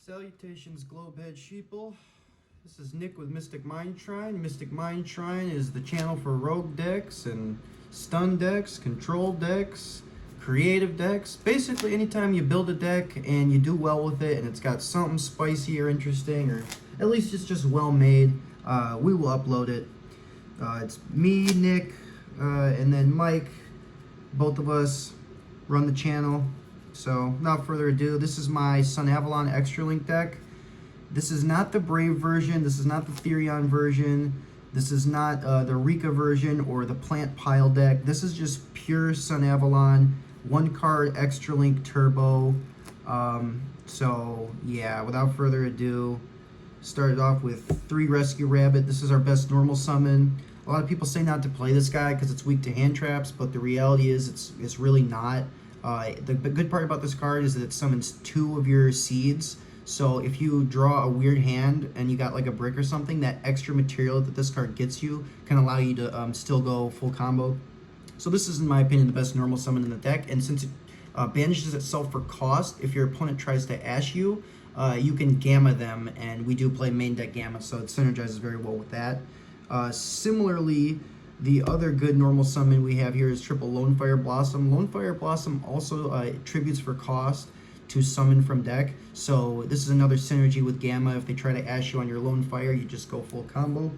Salutations, Globehead Sheeple. This is Nick with Mystic Mind Shrine. Mystic Mind Shrine is the channel for rogue decks and stun decks, control decks, creative decks. Basically, anytime you build a deck and you do well with it and it's got something spicy or interesting, or at least it's just well made, we will upload it. It's me, Nick, and then Mike. Both of us run the channel. So, without further ado, this is my Sunavalon Extra Link deck. This is not the Brave version, this is not the Therion version, this is not the Rika version or the Plant Pile deck. This is just pure Sunavalon, one card Extra Link Turbo. So, yeah, without further ado, started off with 3 Rescue Rabbit. This is our best normal summon. A lot of people say not to play this guy because it's weak to hand traps, but the reality is it's really not. The good part about this card is that it summons 2 of your seeds. So if you draw a weird hand and you got like a brick or something, that extra material that this card gets you can allow you to still go full combo. So this is, in my opinion, the best normal summon in the deck. And since it banishes itself for cost, if your opponent tries to Ash you, you can Gamma them. And we do play main deck Gamma, so it synergizes very well with that. Similarly, the other good normal summon we have here is triple Lone Fire Blossom. Lone Fire Blossom also tributes for cost to summon from deck. So this is another synergy with Gamma. If they try to Ash you on your Lone Fire, you just go full combo.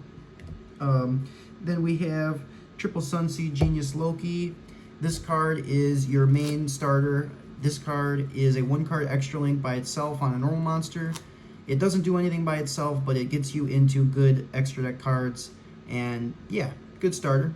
Then we have triple Sunseed Genius Loki. This card is your main starter. This card is a 1-card extra link by itself on a normal monster. It doesn't do anything by itself, but it gets you into good extra deck cards. And yeah, good starter.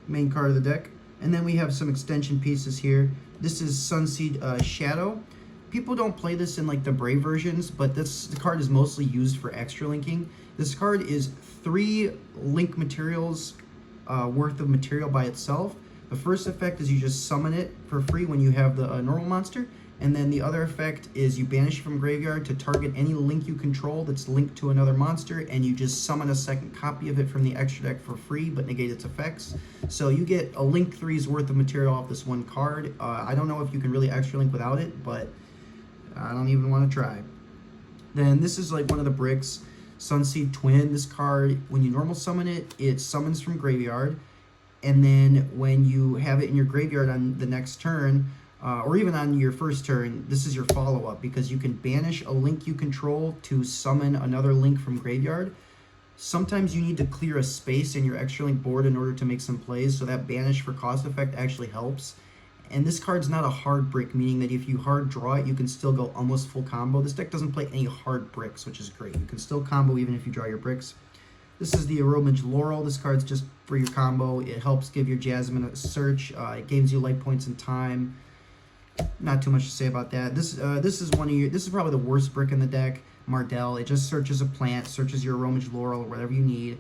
Main card of the deck. And then we have some extension pieces here. This is Sunseed Shadow. People don't play this in like the Brave versions, but the card is mostly used for extra linking. This card is 3 link materials worth of material by itself. The first effect is you just summon it for free when you have the normal monster. And then the other effect is you banish from graveyard to target any link you control that's linked to another monster, and you just summon a second copy of it from the extra deck for free, but negate its effects. So you get a link 3's worth of material off this one card. I don't know if you can really extra link without it, but I don't even want to try. Then this is like one of the bricks, Sunseed Twin. This card, when you normal summon it, it summons from graveyard, and then when you have it in your graveyard on the next turn, or even on your first turn, this is your follow-up, because you can banish a link you control to summon another link from graveyard. Sometimes you need to clear a space in your extra link board in order to make some plays, so that banish for cost effect actually helps. And this card's not a hard brick, meaning that if you hard draw it, you can still go almost full combo. This deck doesn't play any hard bricks, which is great. You can still combo even if you draw your bricks. This is the Aromage Laurel. This card's just for your combo. It helps give your Jasmine a search. It gains you life points in time. Not too much to say about that. This is probably the worst brick in the deck, Mardell. It just searches a plant, searches your Aromage Laurel or whatever you need.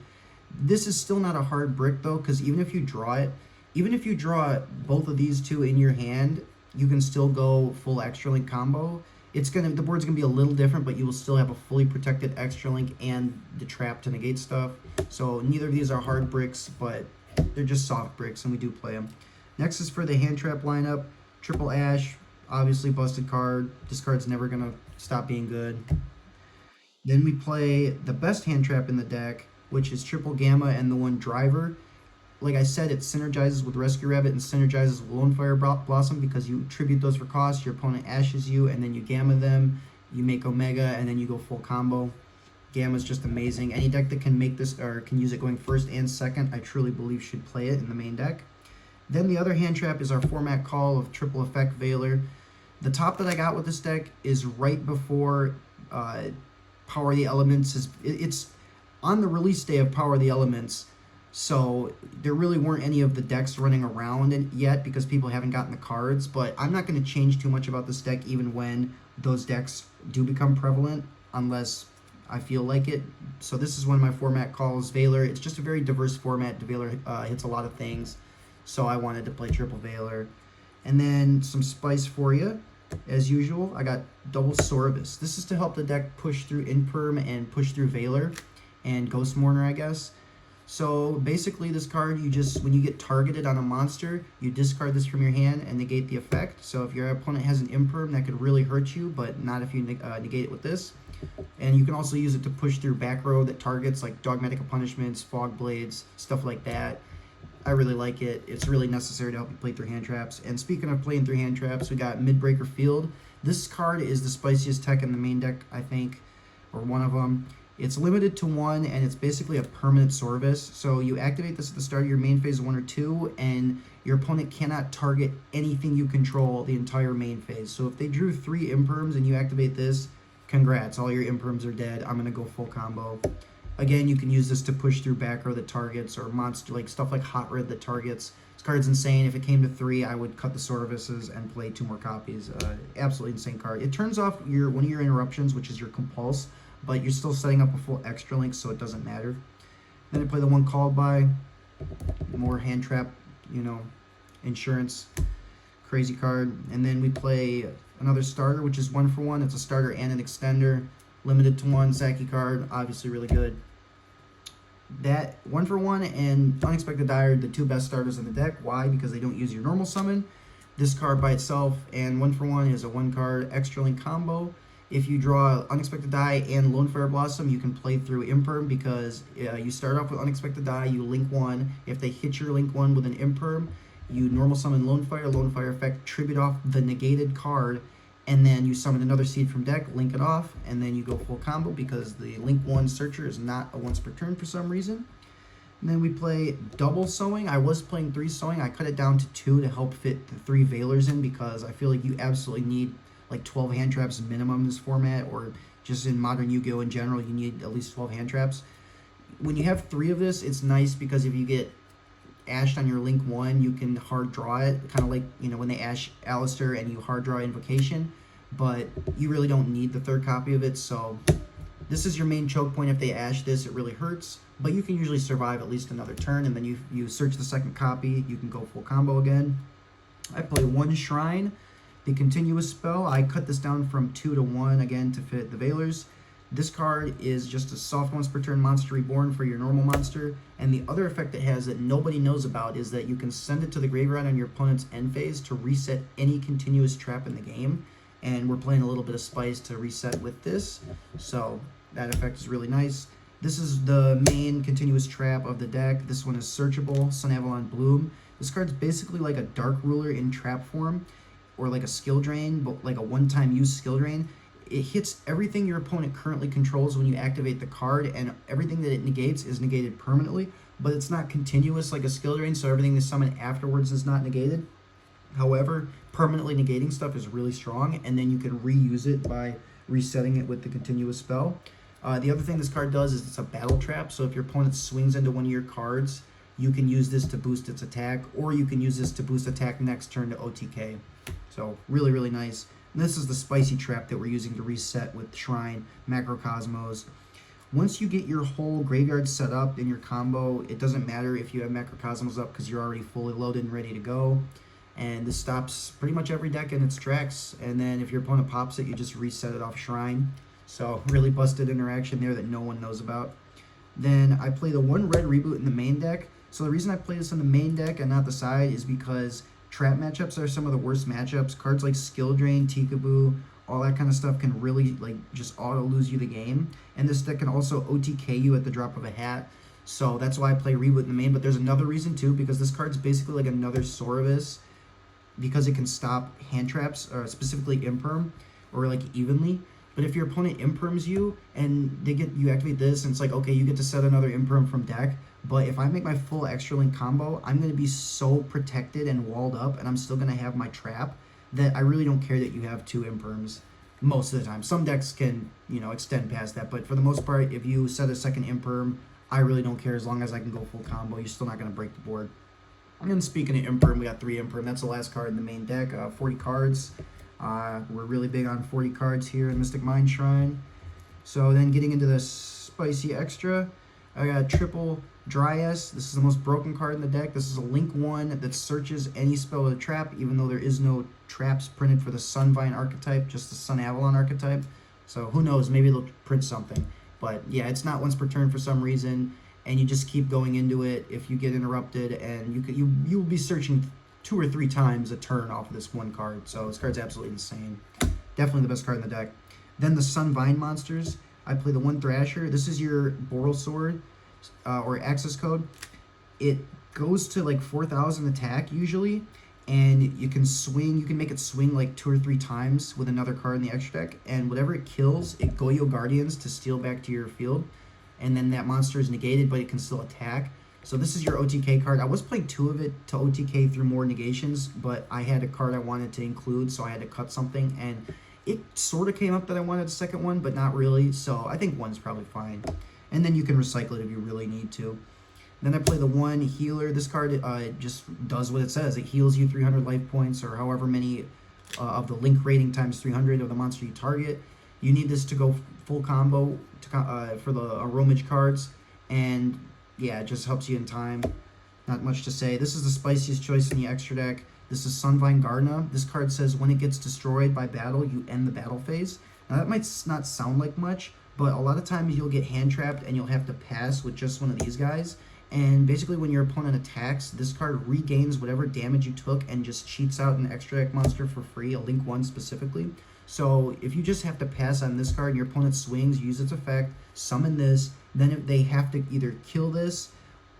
This is still not a hard brick though, because even if you draw it, even if you draw both of these 2 in your hand, you can still go full extra link combo. The board's gonna be a little different, but you will still have a fully protected extra link and the trap to negate stuff. So neither of these are hard bricks, but they're just soft bricks, and we do play them. Next is for the hand trap lineup. Triple Ash, obviously busted card. This card's never going to stop being good. Then we play the best hand trap in the deck, which is Triple Gamma and the one Driver. Like I said, it synergizes with Rescue Rabbit and synergizes with Lone Fire Blossom because you tribute those for cost, your opponent ashes you, and then you Gamma them, you make Omega, and then you go full combo. Gamma is just amazing. Any deck that can make this, or can use it going first and second, I truly believe should play it in the main deck. Then the other hand trap is our format call of Triple Effect Veiler. The top that I got with this deck is right before Power of the Elements. It's on the release day of Power of the Elements, so there really weren't any of the decks running around yet because people haven't gotten the cards, but I'm not going to change too much about this deck even when those decks do become prevalent, unless I feel like it. So this is one of my format calls, Veiler. It's just a very diverse format. Veiler hits a lot of things. So I wanted to play Triple Veiler. And then some spice for you. As usual, I got double Sorbus. This is to help the deck push through Imperm and push through Veiler and Ghost Mourner, I guess. So basically this card, you just, when you get targeted on a monster, you discard this from your hand and negate the effect. So if your opponent has an imperm, that could really hurt you, but not if you negate it with this. And you can also use it to push through back row that targets like Dogmatic of Punishments, Fog Blades, stuff like that. I really like it. It's really necessary to help you play through hand traps. And speaking of playing through hand traps, we got Midbreaker Field. This card is the spiciest tech in the main deck, I think, or one of them. It's limited to 1, and it's basically a permanent Sorvis. So you activate this at the start of your main phase 1 or 2, and your opponent cannot target anything you control the entire main phase. So if they drew 3 imperms and you activate this, congrats, all your imperms are dead. I'm going to go full combo. Again, you can use this to push through back row that targets, or monster, like stuff like Hot Red that targets. This card's insane. If it came to 3, I would cut the Sorvises and play 2 more copies. Absolutely insane card. It turns off one of your interruptions, which is your Compulse, but you're still setting up a full extra link, so it doesn't matter. Then I play the one called by, more hand trap, insurance, crazy card. And then we play another starter, which is 1 for 1. It's a starter and an extender, limited to 1, Saki card, obviously really good. That 1 for 1 and Unexpected Die are the 2 best starters in the deck. Why? Because they don't use your normal summon. This card by itself and 1 for 1 is a 1 card extra link combo. If you draw Unexpected Die and Lone Fire Blossom, you can play through Imperm because you start off with Unexpected Die, you link 1. If they hit your link 1 with an Imperm, you normal summon Lone Fire effect, tribute off the negated card, and then you summon another seed from deck, link it off, and then you go full combo because the link 1 Searcher is not a once per turn for some reason. And then we play double sewing. I was playing 3 sewing. I cut it down to 2 to help fit the 3 Veilers in because I feel like you absolutely need like 12 hand traps minimum in this format, or just in modern Yu-Gi-Oh! In general, you need at least 12 hand traps. When you have 3 of this, it's nice because if you get ashed on your link 1, you can hard draw it, kind of like, when they ash Alistair and you hard draw Invocation, but you really don't need the 3rd copy of it, so this is your main choke point. If they ash this, it really hurts, but you can usually survive at least another turn, and then you search the 2nd copy, you can go full combo again. I play 1 Shrine. The continuous spell, I cut this down from 2 to 1 again to fit the Veilers. This card is just a soft once per turn monster reborn for your normal monster, and the other effect it has that nobody knows about is that you can send it to the graveyard on your opponent's end phase to reset any continuous trap in the game, and we're playing a little bit of spice to reset with this, so that effect is really nice. This is the main continuous trap of the deck. This one is searchable, Sunavalon Bloom. This card's basically like a Dark Ruler in trap form, or like a skill drain, but like a one-time use skill drain. It hits everything your opponent currently controls when you activate the card, and everything that it negates is negated permanently, but it's not continuous like a skill drain, so everything they summon afterwards is not negated. However, permanently negating stuff is really strong, and then you can reuse it by resetting it with the continuous spell. The other thing this card does is it's a battle trap, so if your opponent swings into one of your cards, you can use this to boost its attack, or you can use this to boost attack next turn to OTK. So really, really nice. And this is the spicy trap that we're using to reset with Shrine, Macrocosmos. Once you get your whole graveyard set up in your combo, it doesn't matter if you have Macrocosmos up because you're already fully loaded and ready to go. And this stops pretty much every deck in its tracks. And then if your opponent pops it, you just reset it off Shrine. So really busted interaction there that no one knows about. Then I play the 1 red reboot in the main deck. So the reason I play this in the main deck and not the side is because trap matchups are some of the worst matchups. Cards like Skill Drain, Tikaboo, all that kind of stuff can really just auto lose you the game. And this deck can also OTK you at the drop of a hat. So that's why I play Reboot in the main. But there's another reason too, because this card's basically like another Sorvis, because it can stop hand traps, or specifically Imperm, or like evenly. But if your opponent Imperms you and you activate this, and it's like, okay, you get to set another Imperm from deck. But if I make my full extra link combo, I'm going to be so protected and walled up, and I'm still going to have my trap, that I really don't care that you have 2 Imperms most of the time. Some decks can, extend past that, but for the most part, if you set a 2nd Imperm, I really don't care as long as I can go full combo. You're still not going to break the board. And then speaking of Imperm, we got 3 Imperm. That's the last card in the main deck, 40 cards. We're really big on 40 cards here in Mystic Mind Shrine. So then getting into the spicy extra, I got triple Dryas. This is the most broken card in the deck. This is a link 1 that searches any spell with a trap, even though there is no traps printed for the Sunvine archetype, just the Sunavalon archetype. So who knows, maybe they'll print something. But yeah, it's not once per turn for some reason, and you just keep going into it if you get interrupted, and you will be searching 2 or 3 times a turn off of this one card. So this card's absolutely insane. Definitely the best card in the deck. Then the Sunvine monsters. I play the 1 Thrasher. This is your Boral Sword or access code. It goes to like 4,000 attack usually, and you can swing. You can make it swing like 2 or 3 times with another card in the extra deck, and whatever it kills, it Yugioh Guardians to steal back to your field, and then that monster is negated, but it can still attack. So this is your OTK card. I was playing 2 of it to OTK through more negations, but I had a card I wanted to include, so I had to cut something, and it sort of came up that I wanted a second one, but not really, so I think 1's probably fine. And then you can recycle it if you really need to. Then I play the 1 Healer. This card just does what it says. It heals you 300 life points, or however many of the link rating times 300 of the monster you target. You need this to go full combo for the Aromage cards, and yeah, it just helps you in time. Not much to say. This is the spiciest choice in the extra deck. This is Sunvine Gardna. This card says when it gets destroyed by battle, you end the battle phase. Now that might not sound like much, but a lot of times you'll get hand trapped and you'll have to pass with just one of these guys. And basically when your opponent attacks, this card regains whatever damage you took and just cheats out an extra deck monster for free, a Link 1 specifically. So if you just have to pass on this card and your opponent swings, use its effect, summon this, then if they have to either kill this,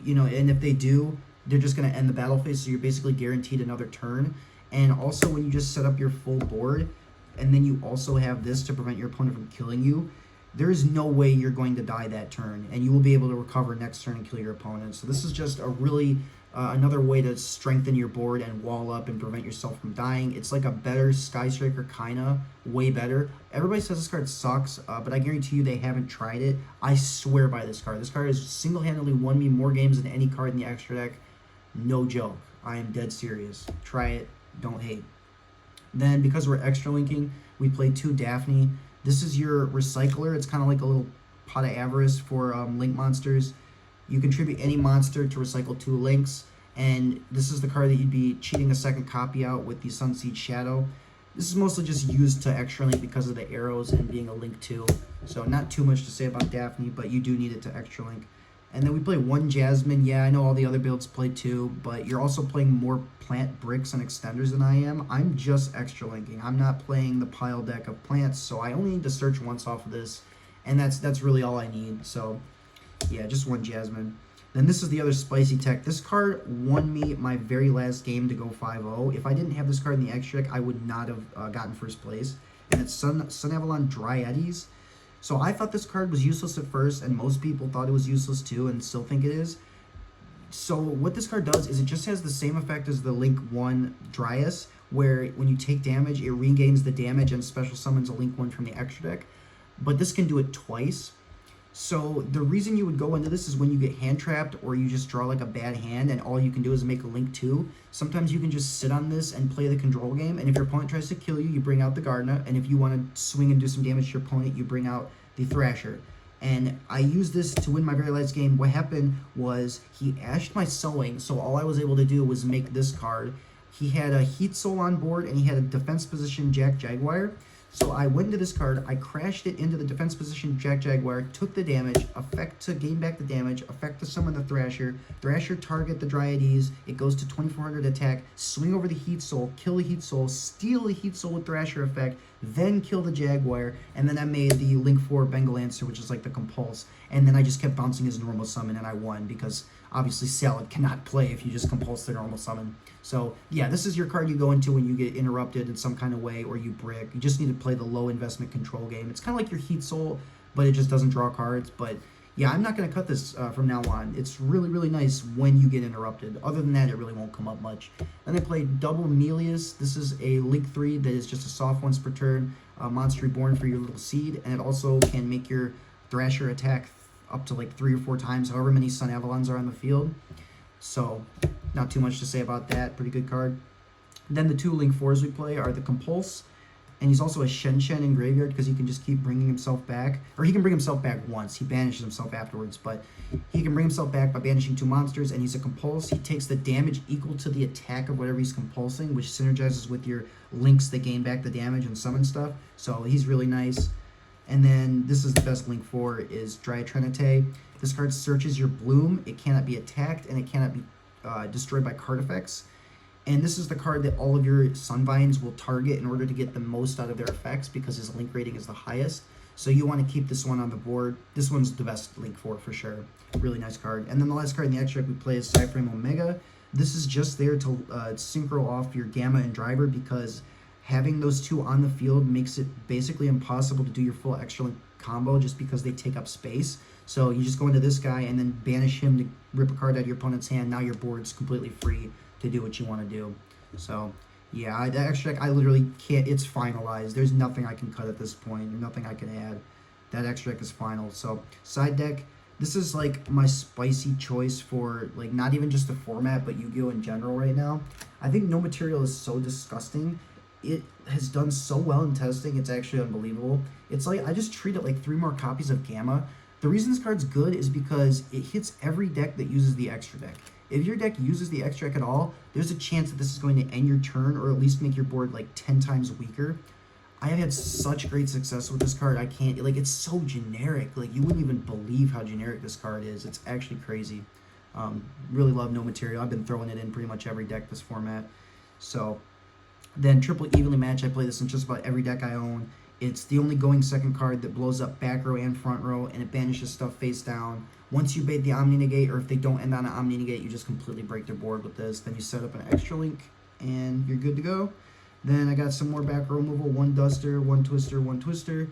and if they do, they're just going to end the battle phase, so you're basically guaranteed another turn. And also when you just set up your full board, and then you also have this to prevent your opponent from killing you, there is no way you're going to die that turn, and you will be able to recover next turn and kill your opponent. So this is just a really another way to strengthen your board and wall up and prevent yourself from dying. It's like a better Sky Striker, kinda, way better. Everybody says this card sucks, but I guarantee you they haven't tried it. I swear by this card. This card has single-handedly won me more games than any card in the extra deck. No joke. I am dead serious. Try it. Don't hate. Then, because we're extra linking, we play 2 Daphne. This is your recycler. It's kind of like a little pot of avarice for link monsters. You contribute any monster to recycle 2 links, and this is the card that you'd be cheating a second copy out with the Sunseed Shadow. This is mostly just used to extra link because of the arrows and being a link 2. So not too much to say about Daphne, but you do need it to extra link. And then we play 1 Jasmine. Yeah, I know all the other builds play 2, but you're also playing more plant bricks and extenders than I am. I'm just extra linking. I'm not playing the pile deck of plants, so I only need to search once off of this, and that's really all I need. So yeah, just 1 Jasmine. Then this is the other spicy tech. This card won me my very last game to go 5-0. If I didn't have this card in the extra deck, I would not have gotten first place. And it's Sunavalon Dryades. So I thought this card was useless at first, and most people thought it was useless too, and still think it is. So what this card does is it just has the same effect as the Link 1 Dryas, where when you take damage, it regains the damage and special summons a Link 1 from the extra deck. But this can do it twice. So the reason you would go into this is when you get hand trapped or you just draw like a bad hand and all you can do is make a Link 2. Sometimes you can just sit on this and play the control game, and if your opponent tries to kill you, you bring out the Gardna, and if you want to swing and do some damage to your opponent, you bring out the Thrasher. And I used this to win my very last game. What happened was he ashed my sewing, so all I was able to do was make this card. He had a Heat Soul on board, and he had a defense position Jack Jaguar. So I went into this card, I crashed it into the defense position Jack Jaguar, took the damage, effect to gain back the damage, effect to summon the Thrasher, Thrasher target the Dryades, it goes to 2400 attack, swing over the Heat Soul, kill the Heat Soul, steal the Heat Soul with Thrasher effect, then kill the Jaguar, and then I made the Link 4 Bengal Lancer, which is like the Compulse, and then I just kept bouncing his normal summon, and I won, because obviously Salad cannot play if you just Compulse the normal summon. So yeah, this is your card you go into when you get interrupted in some kind of way or you brick. You just need to play the low investment control game. It's kind of like your Heat Soul, but it just doesn't draw cards. But yeah, I'm not going to cut this from now on. It's really, really nice when you get interrupted. Other than that, it really won't come up much. Then I played Double Melius. This is a Link 3 that is just a soft once per turn monster reborn for your little seed. And it also can make your Thrasher attack up to like 3 or 4 times, however many Sunavalons are on the field. So not too much to say about that. Pretty good card. Then the 2 Link 4s we play are the Compulse, and he's also a Shen in Graveyard because he can just keep bringing himself back. Or he can bring himself back once. He banishes himself afterwards, but he can bring himself back by banishing 2 monsters, and he's a Compulse. He takes the damage equal to the attack of whatever he's compulsing, which synergizes with your links that gain back the damage and summon stuff. So he's really nice. And then this is the best link for is Dry Trinite. This card searches your bloom. It cannot be attacked and it cannot be destroyed by card effects. And this is the card that all of your Sunvines will target in order to get the most out of their effects because his link rating is the highest. So you want to keep this one on the board. This one's the best link for sure. Really nice card. And then the last card in the extract we play is Cyframe Omega. This is just there to synchro off your Gamma and Driver because having those two on the field makes it basically impossible to do your full extra link combo just because they take up space. So you just go into this guy and then banish him to rip a card out of your opponent's hand. Now your board's completely free to do what you want to do. So yeah, that extract I literally can't, it's finalized. There's nothing I can cut at this point. There's nothing I can add. That extract is final. So side deck, this is like my spicy choice for like not even just the format but Yu-Gi-Oh in general right now. I think No Material is so disgusting. It has done so well in testing, it's actually unbelievable. It's like I just treat it like 3 more copies of Gamma. The reason this card's good is because it hits every deck that uses the extra deck. If your deck uses the extra deck at all, there's a chance that this is going to end your turn or at least make your board like 10 times weaker. I have had such great success with this card. I can't, like, it's so generic. Like, you wouldn't even believe how generic this card is. It's actually crazy. Really love No Material. I've been throwing it in pretty much every deck this format. So then Triple Evenly Match, I play this in just about every deck I own. It's the only going second card that blows up back row and front row, and it banishes stuff face down. Once you bait the Omni Negate, or if they don't end on an Omni Negate, you just completely break their board with this. Then you set up an extra link, and you're good to go. Then I got some more back row removal, 1 Duster, 1 Twister, 1 Twister.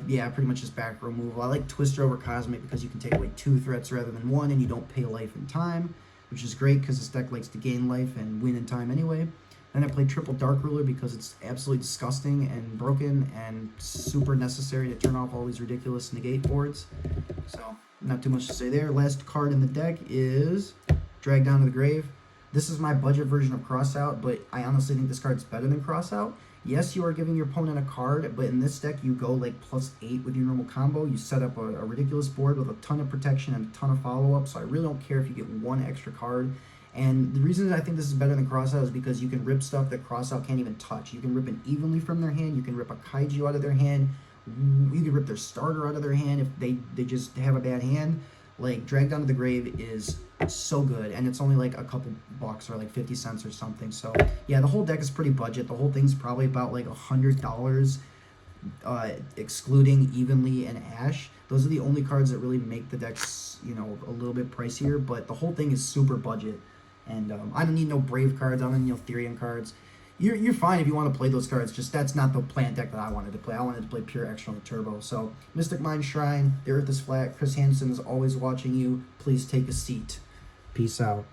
Yeah, pretty much just back row removal. I like Twister over Cosmic because you can take away 2 threats rather than 1, and you don't pay life and time, which is great because this deck likes to gain life and win in time anyway. Then I played Triple Dark Ruler because it's absolutely disgusting and broken and super necessary to turn off all these ridiculous negate boards. So, not too much to say there. Last card in the deck is Drag Down to the Grave. This is my budget version of Crossout, but I honestly think this card's better than Crossout. Yes, you are giving your opponent a card, but in this deck you go like +8 with your normal combo. You set up a ridiculous board with a ton of protection and a ton of follow-up, so I really don't care if you get 1 extra card. And the reason I think this is better than Crossout is because you can rip stuff that Crossout can't even touch. You can rip an Evenly from their hand, you can rip a Kaiju out of their hand, you can rip their starter out of their hand if they just have a bad hand. Like, Drag Down to the Grave is so good, and it's only like a couple bucks or like 50 cents or something. So yeah, the whole deck is pretty budget. The whole thing's probably about like $100, excluding Evenly and Ash. Those are the only cards that really make the decks, you know, a little bit pricier, but the whole thing is super budget. And I don't need no Brave cards, I don't need no Therian cards. You're fine if you want to play those cards, just that's not the plant deck that I wanted to play. I wanted to play pure extra on the turbo. So, Mystic Mind Shrine, the Earth is flat, Chris Hansen is always watching you. Please take a seat. Peace out.